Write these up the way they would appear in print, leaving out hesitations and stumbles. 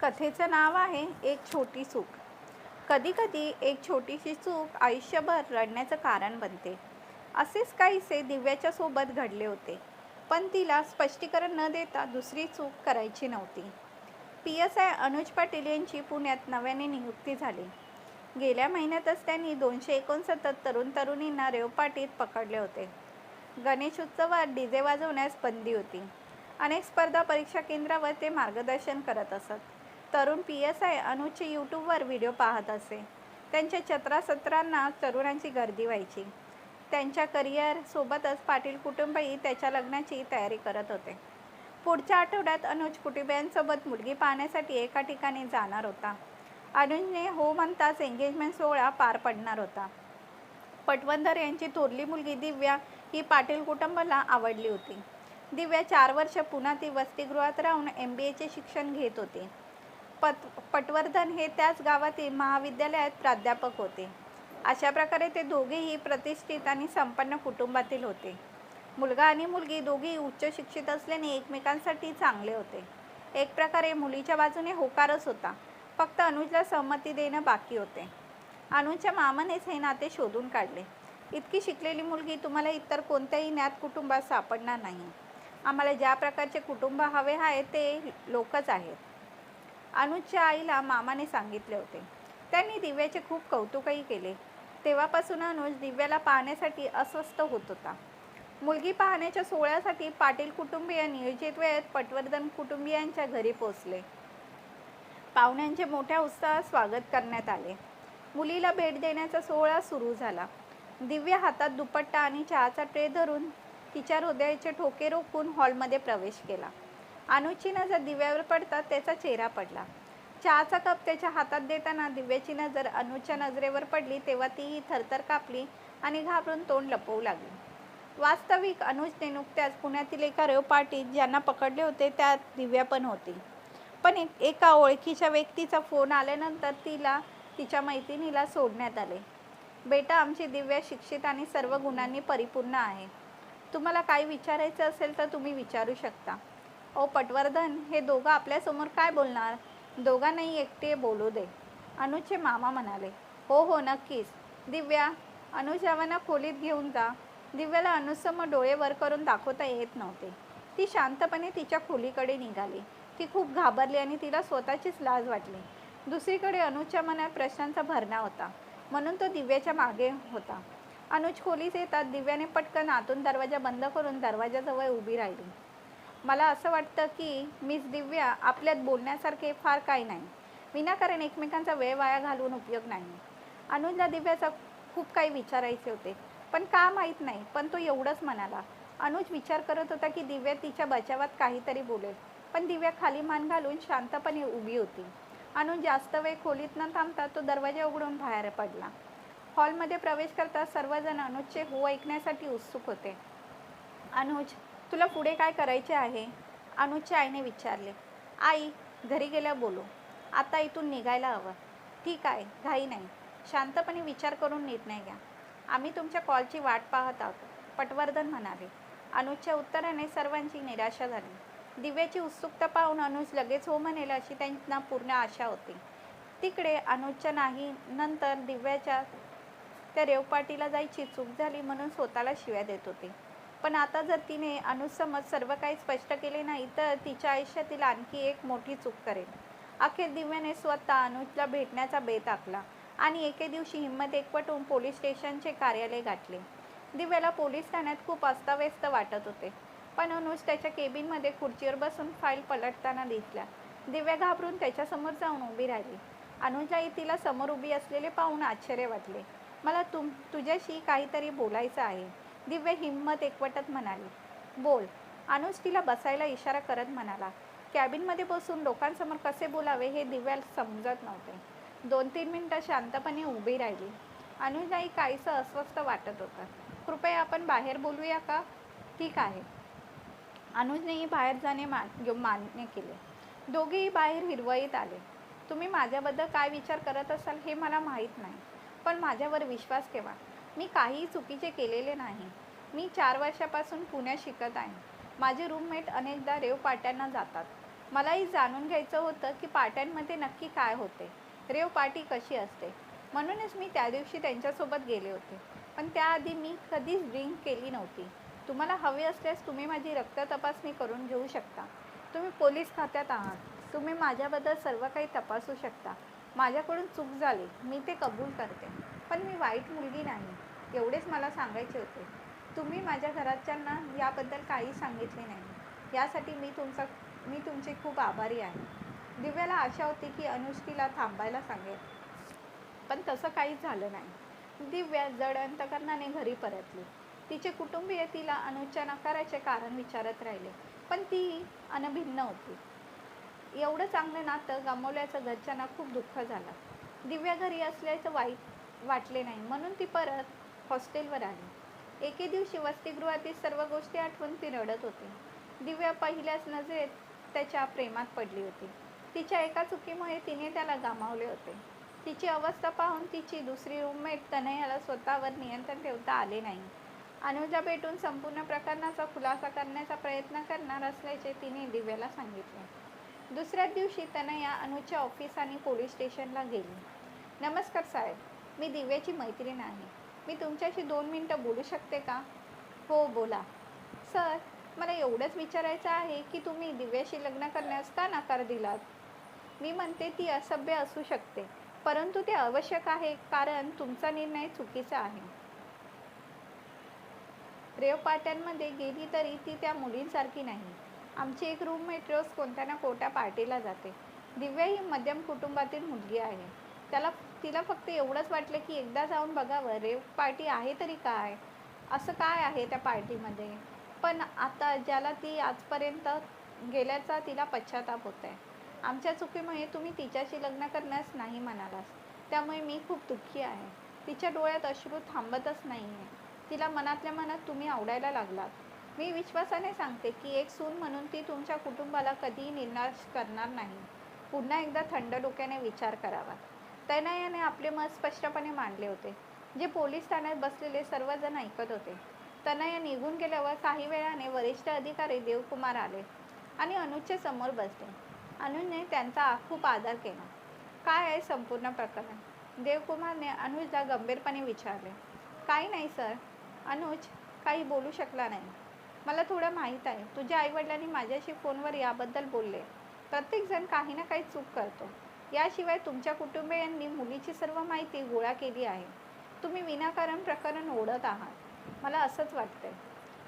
कथेचं नाव आहे एक छोटी चूक. कधीकधी एक छोटीशी चूक आयुष्यभर रडण्याचं कारण बनते. असेच काहीसे दिव्याच्या सोबत घडले होते. पण तिला स्पष्टीकरण न देता दुसरी चूक करायची नव्हती. PSI अनुज पाटील यांची पुण्यात नव्याने नियुक्ती झाली. गेल्या महिन्यातच त्यांनी 269 तरुण तरुणींना रेवपाटीत पकडले होते. गणेश उत्सवात डीजे वाजवण्यास बंदी होती. अनेक स्पर्धा परीक्षा केंद्रावर ते मार्गदर्शन करत असत. तरुण PSI अनुजचे यूट्यूबवर व्हिडिओ पाहत असे. त्यांच्या चत्रासत्रांना तरुणांची गर्दी व्हायची. त्यांच्या करिअर सोबतच पाटील कुटुंबही त्याच्या लग्नाची तयारी करत होते. पुढच्या आठवड्यात अनुज कुटुंबियांसोबत मुलगी पाहण्यासाठी एका ठिकाणी जाणार होता. अनुजने हो म्हणताच एंगेजमेंट सोहळा पार पडणार होता. पटवर्धन यांची थोरली मुलगी दिव्या ही पाटील कुटुंबाला आवडली होती. दिव्या 4 वर्ष पुण्यातील वसतिगृहात राहून MBAचे शिक्षण घेत होती. पटवर्धन हे त्याच गावातील महाविद्यालयात प्राध्यापक होते. अशा प्रकारे ते दोघेही प्रतिष्ठित आणि संपन्न कुटुंबातील होते. मुलगा आणि मुलगी दोघेही उच्च शिक्षित असल्याने एकमेकांसाठी चांगले होते. एक प्रकारे मुलीच्या बाजूने होकारच होता. फक्त अनुजला सहमती देणं बाकी होते. अनुजच्या मामानेच हे नाते शोधून काढले. इतकी शिकलेली मुलगी तुम्हाला इतर कोणत्याही ज्ञात कुटुंबात सापडणार नाही. आम्हाला ज्या प्रकारचे कुटुंब हवे आहे ते लोकच आहेत, अनुजच्या आईला मामाने सांगितले होते. त्यांनी दिव्याचे खूप कौतुकही केले. तेव्हापासून अनुज दिव्याला पाहण्यासाठी अस्वस्थ होत होता. मुलगी पाहण्याच्या सोहळ्यासाठी पाटील कुटुंबीय नियोजित वेळेत पटवर्धन कुटुंबियांच्या घरी पोहोचले. पाहुण्यांचे मोठ्या उत्साहात स्वागत करण्यात आले. मुलीला भेट देण्याचा सोहळा सुरू झाला. दिव्या हातात दुपट्टा आणि चहाचा ट्रे धरून तिच्या हृदयाचे ठोके रोखून हॉलमध्ये प्रवेश केला. अनुजची नजर दिव्यावर पडता त्याचा चेहरा पडला. चहाचा कप त्याच्या हातात देताना दिव्याची नजर अनुजच्या नजरेवर पडली तेव्हा तीही थरथर कापली आणि घाबरून तोंड लपवू लागली. वास्तविक अनुजने नुकत्याच पुण्यातील एका रेवपाटीत ज्यांना पकडले होते त्यात दिव्या पण होती. पण एका ओळखीच्या व्यक्तीचा फोन आल्यानंतर तिला तिच्या मैत्रिणीला सोडण्यात आले. बेटा, आमची दिव्या शिक्षित आणि सर्व गुणांनी परिपूर्ण आहे. तुम्हाला काही विचारायचं असेल तर तुम्ही विचारू शकता. ओ पटवर्धन, हे दोघं आपल्यासमोर काय बोलणार? दोघांनाही एकटे बोलू दे, अनुजचे मामा म्हणाले. हो हो, नक्कीच. दिव्या, अनुज रावांना खोलीत घेऊन जा. दिव्याला अनुजसमोर डोळे वर करून दाखवता येत नव्हते. ती शांतपणे तिच्या खोलीकडे निघाली. ती खूप घाबरली आणि तिला स्वतःचीच लाज वाटली. दुसरीकडे अनुजच्या मनात प्रश्नांचा भरणा होता, म्हणून तो दिव्याच्या मागे होता. अनुज खोलीत येतात दिव्याने पटकन आतून दरवाजा बंद करून दरवाजाजवळ उभी राहिली. मला असं वाटतं की मिस दिव्या, आपल्यात बोलण्यासारखे फार काही नाही. विनाकारण एकमेकांचा वेळ वाया घालवून उपयोग नाही. अनुजला दिव्याचा खूप काही विचारायचे होते, पण का माहीत नाही, पण तो एवढंच म्हणाला. अनुज विचार करत होता की दिव्या तिच्या बचावात काहीतरी बोलेल, पण दिव्या खाली मान घालून शांतपणे उभी होती. अनुज जास्त वेळ खोलीत न थांबता तो दरवाजा उघडून बाहेर पडला. हॉलमध्ये प्रवेश करता सर्वजण अनुजचे हो ऐकण्यासाठी उत्सुक होते. अनुज, तुला पुढे काय करायचे आहे? अनुजच्या आईने विचारले. आई, घरी गेल्या बोलू. आता इथून निघायला हवं. ठीक आहे, घाई नाही. शांतपणे विचार करून निर्णय घ्या. आम्ही तुमच्या कॉलची वाट पाहत आहोत, पटवर्धन म्हणाले. अनुजच्या उत्तराने सर्वांची निराशा झाली. दिव्याची उत्सुकता पाहून अनुज लगेच हो म्हणेल अशी त्यांना पूर्ण आशा होती. तिकडे अनुजच्या नाही नंतर दिव्याच्या त्या रेवपाटीला जायची चूक झाली म्हणून स्वतःला शिव्या देत होती. पण आता जर तिने अनुजसमोर सर्व काही स्पष्ट केले नाही तर तिच्या आयुष्यातील आणखी एक मोठी चूक करेल. अखेर दिव्याने स्वतः अनुजला भेटण्याचा बेत आखला आणि एके दिवशी हिंमत एकवटून पोलीस स्टेशनचे कार्यालय गाठले. दिव्याला पोलीस ठाण्यात खूप अस्ताव्यस्त वाटत होते, पण अनुज त्याच्या केबिनमध्ये खुर्चीवर बसून फाईल पलटताना दिसला. दिव्या घाबरून त्याच्यासमोर जाऊन उभी राहिली. अनुजलाही तिला समोर उभी असलेले पाहून आश्चर्य वाटले. मला तुझ्याशी काहीतरी बोलायचं आहे, दिव्या हिंमत एकवटत म्हणाली. बोल, अनुज तिला बसायला इशारा करत म्हणाला. कॅबिनमध्ये बसून लोकांसमोर कसे बोलावे हे दिव्याला समजत नव्हते. 2-3 मिनिटं शांतपणे उभी राहिली. अनुजलाही काहीसं अस्वस्थ वाटत होतं. कृपया आपण बाहेर बोलूया का? ठीक आहे. अनुजनेही बाहेर जाणे मान्य केले. दोघेही बाहेर हिरवळीत आले. तुम्ही माझ्याबद्दल काय विचार करत असाल हे मला माहीत नाही, पण माझ्यावर विश्वास ठेवा. मी काहीही चुकीचे केलेले नाही. मी 4 वर्षापासून पुण्यात शिकत आहे. माझे रूममेट अनेकदा रेवपाट्यांना जातात. मलाही जाणून घ्यायचं होतं की पार्ट्यांमध्ये नक्की काय होते, रेव पार्टी कशी असते. म्हणूनच मी त्या दिवशी त्यांच्यासोबत गेले होते. पण त्याआधी मी कधीच ड्रिंक केली नव्हती. तुम्हाला हवे असल्यास तुम्ही माझी रक्त तपासणी करून घेऊ शकता. तुम्ही पोलीस खात्यात आहात. तुम्ही माझ्याबद्दल सर्व काही तपासू शकता. माझ्याकडून चूक झाली, मी ते कबूल करते. पण मी वाईट मुलगी नाही, एवढेच मला सांगायचे होते. तुम्ही माझ्या घरच्यांना याबद्दल काही सांगितले नाही, यासाठी मी तुमचे खूप आभारी आहे. दिव्याला आशा होती की अनुज तिला थांबायला सांगेल, पण तसं काहीच झालं नाही. दिव्या जड अंतकरणाने घरी परतली. तिचे कुटुंबीय तिला अनुजच्या नकाराचे कारण विचारत राहिले, पण ती अनभिन्न होती. एवढं चांगलं नातं गमावल्याचं घरच्यांना खूप दुःख झालं. दिव्या घरी असल्याचं वाईट वाटले नाही, म्हणून ती परत हॉस्टेलवर आली. एके दिवशी वसतिगृहातील सर्व गोष्टी आठवून ती रडत होती. दिव्या पहिल्याच नजरेत त्याच्या प्रेमात पडली होती. तिच्या एका चुकीमुळे तिने त्याला गमावले होते. तिची अवस्था पाहून तिची दुसरी रूममेट तनयाला स्वतःवर नियंत्रण ठेवता आले नाही. अनुजा भेटून संपूर्ण प्रकरणाचा खुलासा करण्याचा प्रयत्न करणार असल्याचे तिने दिव्याला सांगितले. दुसऱ्याच दिवशी तनया अनुजच्या ऑफिस आणि पोलीस स्टेशनला गेली. नमस्कार साहेब, मी दिव्याची मैत्रीण आहे. मी तुमच्याशी 2 मिनिटं बोलू शकते का? हो, बोला. सर, मला एवढंच विचारायचं आहे की तुम्ही दिव्याशी लग्न करण्यास का नकार दिलात? मी म्हणते ती असभ्य असू शकते, परंतु ते आवश्यक आहे, कारण तुमचा निर्णय चुकीचा आहे. रेव पार्ट्यांमध्ये गेली तरी ती त्या मुलींसारखी नाही. आमची एक रूममेट रोज कोणत्या ना कोणत्या पार्टीला जाते. दिव्या ही मध्यम कुटुंबातील मुलगी आहे. तिला फक्त एवढंच वाटलं की एकदा जाऊन बघावं, रेव पार्टी आहे तरी काय, असं काय आहे त्या पार्टीमध्ये. पण आता ज्याला ती आजपर्यंत गेल्याचा तिला पश्चाताप होत आहे. आमच्या चुकीमुळे तुम्ही तिच्याशी लग्न करण्यास नाही म्हणालास, त्यामुळे मी खूप दुःखी आहे. तिच्या डोळ्यात अश्रू थांबतच नाही आहे. तिला मनातल्या मनात तुम्ही आवडायला लागलात. मी विश्वासाने सांगते की एक सून म्हणून ती तुमच्या कुटुंबाला कधीही निराश करणार नाही. पुन्हा एकदा थंड डोक्याने विचार करावा. तनयाने आपले मत स्पष्टपणे मांडले होते, जे पोलीस ठाण्यात बसलेले सर्वजण ऐकत होते. तनया निघून गेल्यावर काही वेळाने वरिष्ठ अधिकारी देवकुमार आले आणि अनुजच्या समोर बसले. अनुजने त्यांचा खूप आदर केला. काय आहे संपूर्ण प्रकरण? देवकुमारने अनुजला गंभीरपणे विचारले. काही नाही सर. अनुज काही बोलू शकला नाही. मला थोडं माहीत आहे. तुझ्या आईवडिलांनी माझ्याशी फोनवर याबद्दल बोलले. प्रत्येकजण काही ना काही चूक करतो. याशिवाय तुमच्या कुटुंबियांनी मुलीची सर्व माहिती गोळा केली आहे. तुम्ही विनाकारण प्रकरण ओढत आहात. मला असंच वाटतंय.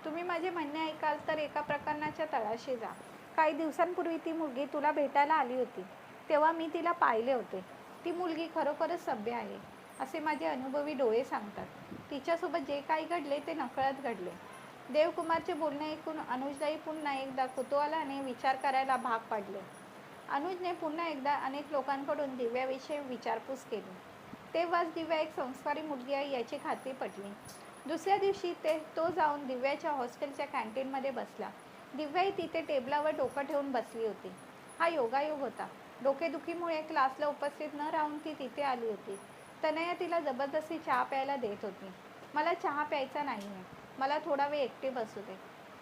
तुम्ही माझे म्हणणे ऐकाल तर एका प्रकरणाच्या तळाशी जा. काही दिवसांपूर्वी ती मुलगी तुला भेटायला आली होती, तेव्हा मी तिला पाहिले होते. ती मुलगी खरोखरच सभ्य आहे, असे माझे अनुभवी डोळे सांगतात. तिच्यासोबत जे काही घडले ते नकळत घडले. देवकुमारचे बोलणे ऐकून अनुजलाही पुन्हा एकदा कुतूहलाने विचार करायला भाग पाडले. अनुजने पुन्हा एकदा अनेक लोकांकडून दिव्याविषयी विचारपूस केली. तेव्हाच दिव्या एक संस्कारी मुलगी आहे याची खात्री पटली. दुसऱ्या दिवशी तो जाऊन दिव्याच्या हॉस्टेलच्या कॅन्टीनमध्ये बसला. दिव्याही तिथे टेबलावर डोकं ठेवून बसली होती. हा योगायोग होता. डोकेदुखीमुळे क्लासला उपस्थित न राहून ती तिथे आली होती. तनया तिला जबरदस्ती चहा प्यायला देत होती. मला चहा प्यायचा नाही आहे, मला थोडा वेळ एकटे बसू दे.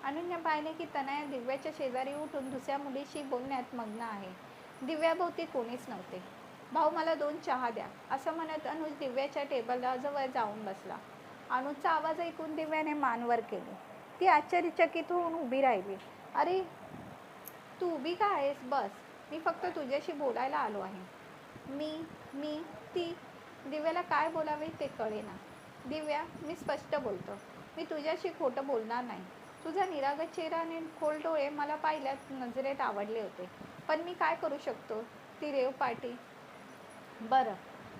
अनुजने पाहिले की तनया दिव्याच्या शेजारी उठून दुसऱ्या मुलीशी बोलण्यात मग्न आहे. दिव्याभोवती कोणीच नव्हते. भाऊ, मला 2 चहा द्या, असं म्हणत अनुज दिव्याच्या टेबलाजवळ जाऊन बसला. अनुजचा आवाज ऐकून दिव्याने मान वर केली. ती आश्चर्यचकित होऊन उभी राहिली. अरे, तू उभी का आहेस? बस, मी फक्त तुझ्याशी बोलायला आलो आहे. मी ती दिव्याला काय बोलावे ते कळेना. दिव्या, मी स्पष्ट बोलतो. मी तुझ्याशी खोटं बोलणार नाही. तुझा निरागस चेहरा आणि खोल डोळे मला पाहिल्यात नजरेत आवडले होते. पण मी काय करू शकतो? ती रेव पार्टी. बरं,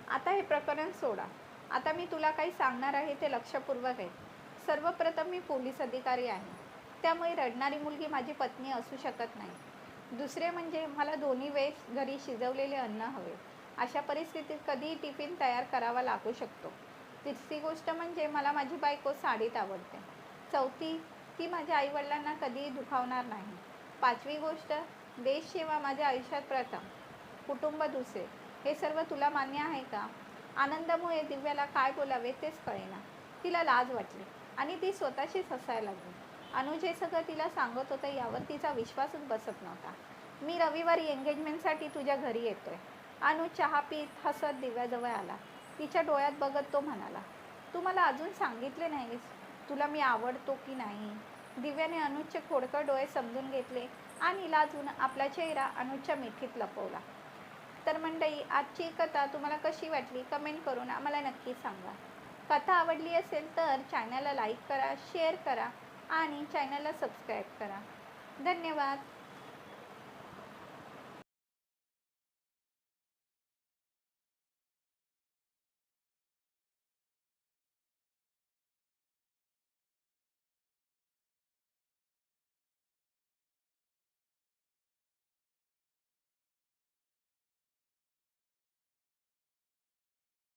आता हे प्रकरण सोडा. आता मी तुला काही सांगणार आहे ते लक्षपूर्वक आहे. सर्वप्रथम मी पोलीस अधिकारी आहे, त्यामुळे रडणारी मुलगी माझी पत्नी असू शकत नाही. दुसरे म्हणजे मला दोन्ही वेळेस घरी शिजवलेले अन्न हवे. अशा परिस्थितीत कधीही टिफिन तयार करावा लागू शकतो. तिसरी गोष्ट म्हणजे मला माझी बायको साडीत आवडते. चौथी, ती माझ्या आईवडिलांना कधीही दुखावणार नाही. पाचवी गोष्ट, देशसेवा माझ्या आयुष्यात प्रथम, कुटुंब दुसरे. हे सर्व तुला मान्य आहे का? आनंदामुळे दिव्याला काय बोलावे तेच कळेना. तिला लाज वाटली आणि ती स्वतःशीच हसायला लागली. अनुज हे सगळं तिला सांगत होतं यावर तिचा विश्वासच बसत नव्हता. मी रविवारी एंगेजमेंटसाठी तुझ्या घरी येतोय. अनु चहा पीत हसत दिव्याजवळ आला. तिच्या डोळ्यात बघत तो म्हणाला, तू मला अजून सांगितले नाहीस, तुला मी आवडतो की नाही. दिव्याने अनुजचे खोडकर डोळे समजून घेतले आणि लाजून आपला चेहरा अनुजच्या मिठीत लपवला. तर मंडळी, आजची कथा तुम्हाला कशी वाटली कमेंट करून आम्हाला नक्की सांगा. कथा आवडली असेल तर चॅनलला लाईक करा, शेअर करा आणि चॅनलला सबस्क्राईब करा. धन्यवाद.